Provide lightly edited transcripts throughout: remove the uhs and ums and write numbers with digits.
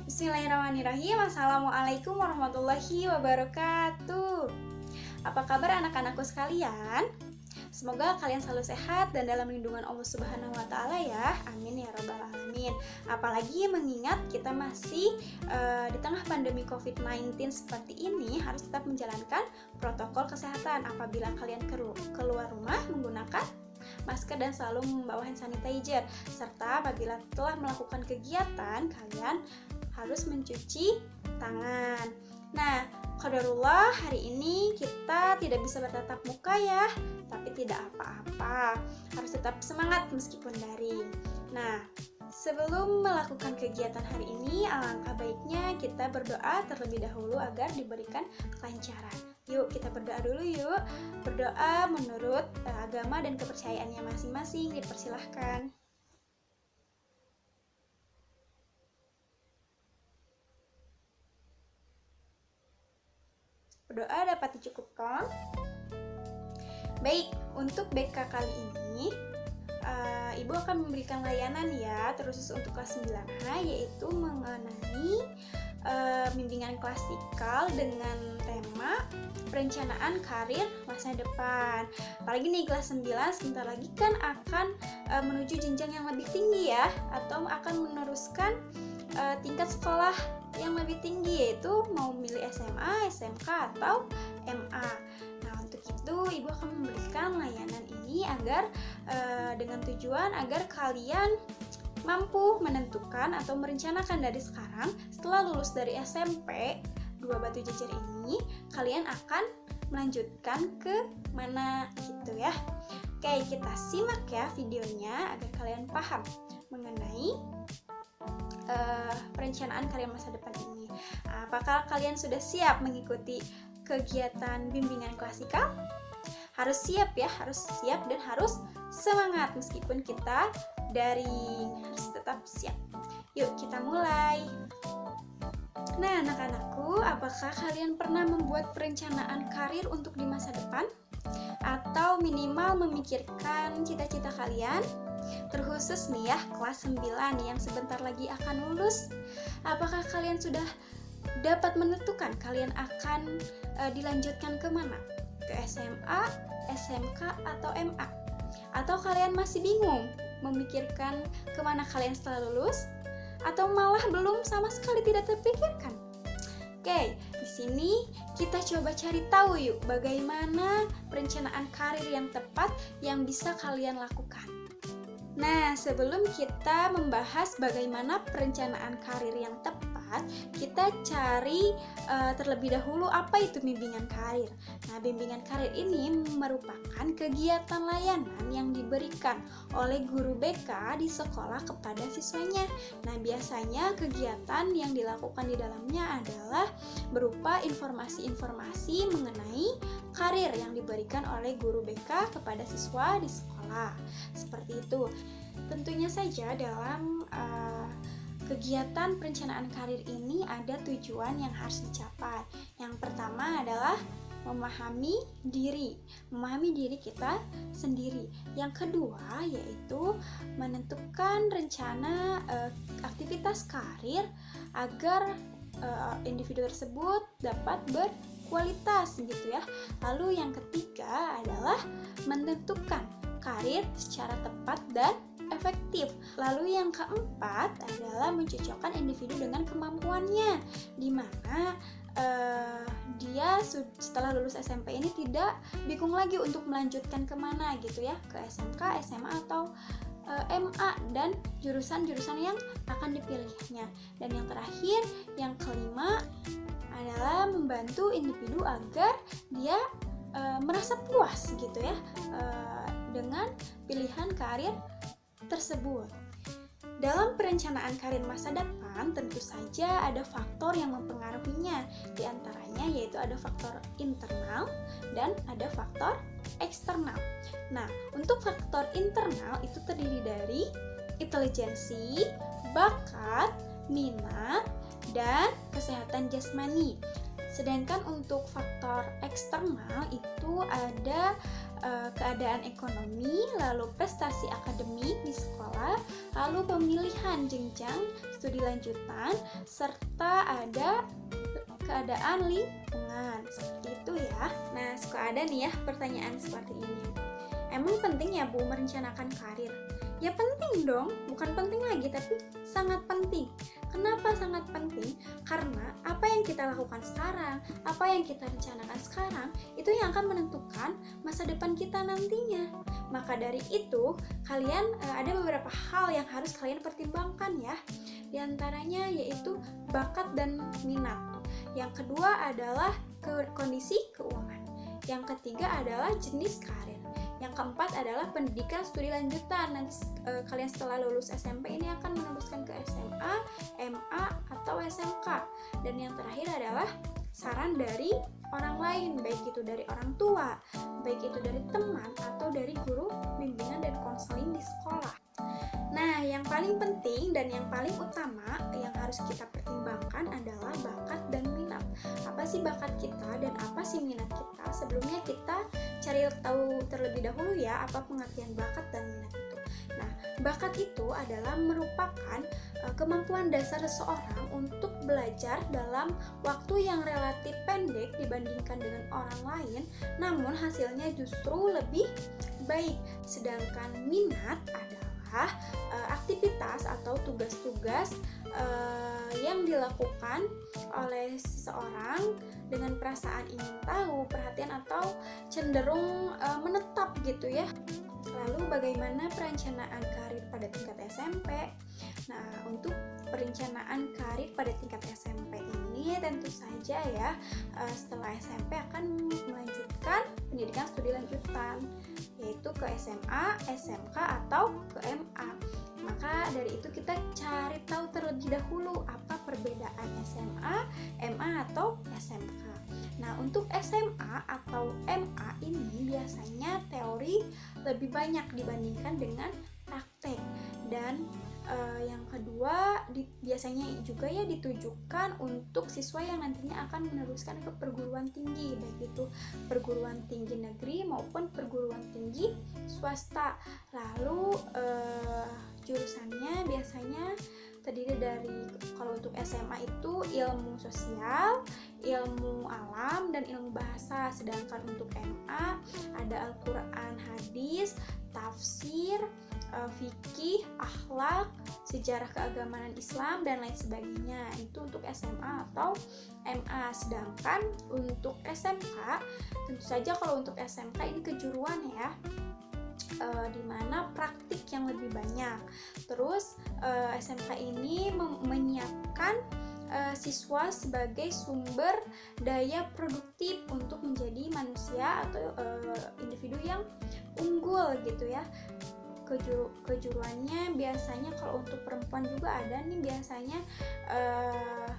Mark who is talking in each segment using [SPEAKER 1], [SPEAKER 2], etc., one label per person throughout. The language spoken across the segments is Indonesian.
[SPEAKER 1] Bismillahirrahmanirrahim. Assalamualaikum warahmatullahi wabarakatuh. Apa kabar anak-anakku sekalian? Semoga kalian selalu sehat dan dalam lindungan Allah Subhanahu wa Ta'ala ya. Amin ya Rabbal Alamin. Apalagi mengingat kita masih di tengah pandemi COVID-19 seperti ini, harus tetap menjalankan protokol kesehatan. Apabila kalian keluar rumah menggunakan masker dan selalu membawa hand sanitizer, serta apabila telah melakukan kegiatan, kalian harus mencuci tangan. Nah, qadarullah hari ini kita tidak bisa bertatap muka ya, tapi tidak apa-apa, harus tetap semangat meskipun daring. Nah, sebelum melakukan kegiatan hari ini, alangkah baiknya kita berdoa terlebih dahulu agar diberikan kelancaran. Yuk kita berdoa dulu yuk. Berdoa menurut agama dan kepercayaannya masing-masing, dipersilahkan. Berdoa dapat dicukupkan. Baik, untuk BK kali ini Ibu akan memberikan layanan ya, terkhusus untuk kelas 9H, yaitu mengenai bimbingan klasikal dengan tema perencanaan karir masa depan. Apalagi nih kelas 9 sebentar lagi kan akan menuju jenjang yang lebih tinggi ya, atau akan meneruskan tingkat sekolah yang lebih tinggi, yaitu mau milih SMA, SMK atau MA. Nah, untuk itu Ibu akan memberikan layanan ini agar dengan tujuan agar kalian mampu menentukan atau merencanakan dari sekarang, setelah lulus dari SMP 2 Batu Jajar ini, kalian akan melanjutkan ke mana gitu ya. Oke, kita simak ya videonya agar kalian paham mengenai perencanaan karir masa depan ini. Apakah kalian sudah siap mengikuti kegiatan bimbingan klasikal? Harus siap ya, harus siap dan harus semangat meskipun kita daring, harus tetap siap. Yuk kita mulai. Nah anak-anakku, apakah kalian pernah membuat perencanaan karir untuk di masa depan? Atau minimal memikirkan cita-cita kalian? Terkhusus nih ya, kelas 9 yang sebentar lagi akan lulus. Apakah kalian sudah dapat menentukan kalian akan dilanjutkan kemana? Ke SMA, SMK, atau MA? Atau kalian masih bingung memikirkan kemana kalian setelah lulus? Atau malah belum sama sekali tidak terpikirkan? Oke, di sini kita coba cari tahu yuk bagaimana perencanaan karir yang tepat yang bisa kalian lakukan. Nah, sebelum kita membahas bagaimana perencanaan karir yang tepat, kita cari terlebih dahulu apa itu bimbingan karir. Nah, bimbingan karir ini merupakan kegiatan layanan yang diberikan oleh guru BK di sekolah kepada siswanya. Nah, biasanya kegiatan yang dilakukan di dalamnya adalah berupa informasi-informasi mengenai karir yang diberikan oleh guru BK kepada siswa di sekolah. Seperti itu. Tentunya saja dalam kegiatan perencanaan karir ini ada tujuan yang harus dicapai. Yang pertama adalah memahami diri kita sendiri. Yang kedua yaitu menentukan rencana aktivitas karir agar individu tersebut dapat berkualitas gitu ya. Lalu yang ketiga adalah menentukan karir secara tepat dan efektif. Lalu yang keempat adalah mencocokkan individu dengan kemampuannya, di mana dia setelah lulus SMP ini tidak bingung lagi untuk melanjutkan kemana gitu ya, ke SMK, SMA atau MA dan jurusan-jurusan yang akan dipilihnya. Dan yang terakhir, yang kelima adalah membantu individu agar dia merasa puas gitu ya dengan pilihan karir tersebut. Dalam perencanaan karir masa depan tentu saja ada faktor yang mempengaruhinya. Di antaranya yaitu ada faktor internal dan ada faktor eksternal. Nah, untuk faktor internal itu terdiri dari intelijensi, bakat, minat, dan kesehatan jasmani. Sedangkan untuk faktor eksternal itu ada keadaan ekonomi, lalu prestasi akademik di sekolah, lalu pemilihan jenjang studi lanjutan, serta ada keadaan lingkungan. Seperti itu ya. Nah, suka ada nih ya pertanyaan seperti ini. Emang penting ya Bu merencanakan karir? Ya penting dong, bukan penting lagi tapi sangat penting. Kenapa sangat penting? Karena apa yang kita lakukan sekarang, apa yang kita rencanakan sekarang, itu yang akan menentukan masa depan kita nantinya. Maka dari itu, kalian ada beberapa hal yang harus kalian pertimbangkan ya. Di antaranya yaitu bakat dan minat. Yang kedua adalah kondisi keuangan. Yang ketiga adalah jenis karir. Yang keempat adalah pendidikan studi lanjutan. Nanti kalian setelah lulus SMP ini akan meneruskan ke SMA, MA, atau SMK. Dan yang terakhir adalah saran dari orang lain, baik itu dari orang tua, baik itu dari teman, atau dari guru bimbingan dan konseling di sekolah. Nah, yang paling penting dan yang paling utama yang harus kita pertimbangkan adalah bakat dan minat. Apa sih bakat kita dan apa sih minat kita? Sebelumnya kita cari tahu terlebih dahulu ya apa pengertian bakat dan minat itu. Nah, bakat itu adalah merupakan kemampuan dasar seseorang untuk belajar dalam waktu yang relatif pendek dibandingkan dengan orang lain, namun hasilnya justru lebih baik. Sedangkan minat adalah aktivitas atau tugas-tugas yang dilakukan oleh seseorang dengan perasaan ingin tahu, perhatian, atau cenderung menetap gitu ya. Lalu bagaimana perencanaan karir pada tingkat SMP? Nah, untuk perencanaan karir pada tingkat SMP ini tentu saja ya setelah SMP akan melanjutkan pendidikan studi lanjutan, yaitu ke SMA, SMK, atau ke MA. Maka dari itu kita cari tahu terlebih dahulu apa perbedaan SMA, MA, atau SMK. Nah, untuk SMA atau MA ini biasanya teori lebih banyak dibandingkan dengan praktek. Dan yang kedua biasanya juga ya ditujukan untuk siswa yang nantinya akan meneruskan ke perguruan tinggi, baik itu perguruan tinggi negeri maupun perguruan tinggi swasta. Lalu jurusannya biasanya terdiri dari, kalau untuk SMA itu ilmu sosial, ilmu alam, dan ilmu bahasa. Sedangkan untuk MA ada Al-Quran, hadis, tafsir, fikih, akhlak, sejarah keagamaan Islam, dan lain sebagainya. Itu untuk SMA atau MA. Sedangkan untuk SMK, tentu saja kalau untuk SMK ini kejuruan ya, dimana praktik yang lebih banyak. Terus SMK ini menyiapkan siswa sebagai sumber daya produktif untuk menjadi manusia atau individu yang unggul gitu ya. Kejuruannya biasanya kalau untuk perempuan juga ada nih, biasanya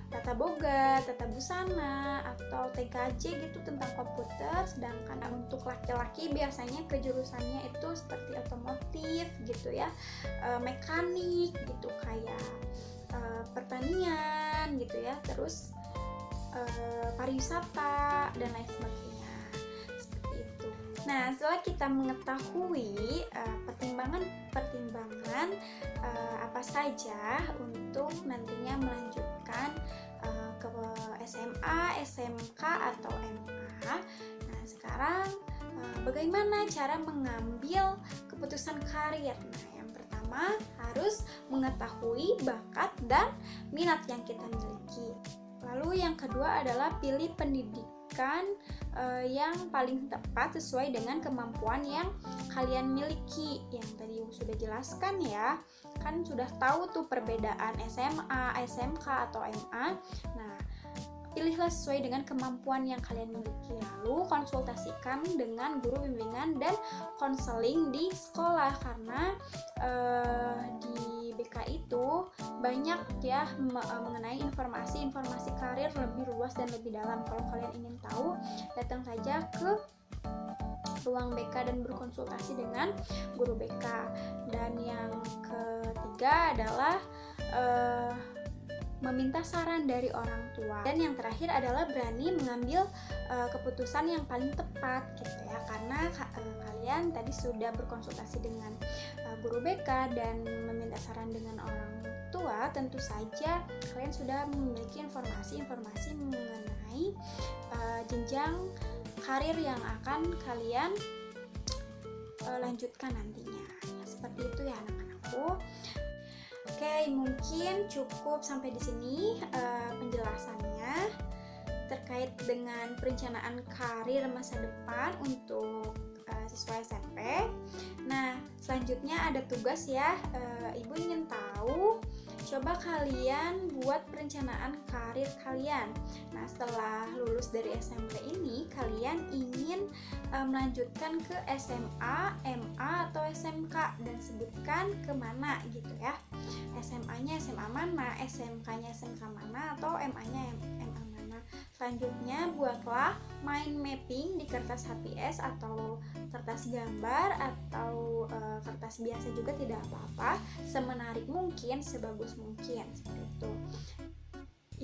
[SPEAKER 1] tata boga, tata busana, atau TKJ gitu tentang komputer. Sedangkan untuk laki-laki biasanya kejurusannya itu seperti otomotif gitu ya, mekanik gitu, kayak pertanian gitu ya, terus pariwisata dan lain sebagainya. Nah, setelah kita mengetahui pertimbangan apa saja untuk nantinya melanjutkan ke SMA, SMK, atau MA. Nah, sekarang bagaimana cara mengambil keputusan karir? Nah, yang pertama harus mengetahui bakat dan minat yang kita miliki. Lalu yang kedua adalah pilih pendidikan yang paling tepat sesuai dengan kemampuan yang kalian miliki. Yang tadi sudah jelaskan ya, kan sudah tahu tuh perbedaan SMA, SMK, atau MA. Nah, pilihlah sesuai dengan kemampuan yang kalian miliki. Lalu konsultasikan dengan guru bimbingan dan konseling di sekolah, karena di BK itu banyak ya mengenai informasi karir lebih luas dan lebih dalam. Kalau kalian ingin tahu, datang saja ke ruang BK dan berkonsultasi dengan guru BK. Dan yang ketiga adalah meminta saran dari orang tua. Dan yang terakhir adalah berani mengambil keputusan yang paling tepat gitu ya, karena kalian kalian tadi sudah berkonsultasi dengan guru BK dan meminta saran dengan orang tua, tentu saja kalian sudah memiliki informasi-informasi mengenai jenjang karir yang akan kalian lanjutkan nantinya. Seperti itu ya anak-anakku. Oke, mungkin cukup sampai di sini penjelasannya terkait dengan perencanaan karir masa depan untuk siswa SMP. Nah, selanjutnya ada tugas ya. Ibu ingin tahu, coba kalian buat perencanaan karir kalian. Nah, setelah lulus dari SMP ini, kalian ingin melanjutkan ke SMA, MA, atau SMK, dan sebutkan kemana gitu ya. SMA-nya SMA mana, SMK-nya SMK mana, atau MA-nya MA mana. Selanjutnya, buatlah mind mapping di kertas HPS atau kertas gambar atau kertas biasa juga tidak apa-apa, semenarik mungkin, sebagus mungkin, seperti itu.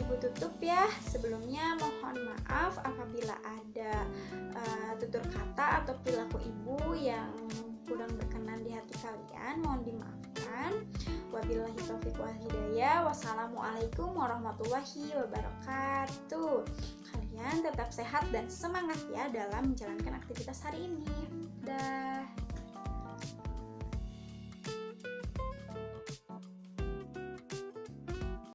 [SPEAKER 1] Ibu tutup ya. Sebelumnya mohon maaf apabila ada tutur kata atau perilaku ibu yang kurang berkenan di hati kalian, mohon dimaafkan. Wabillahi taufiq wal hidayah. Wassalamualaikum warahmatullahi wabarakatuh. Kalian tetap sehat dan semangat ya dalam menjalankan aktivitas hari ini. Dah.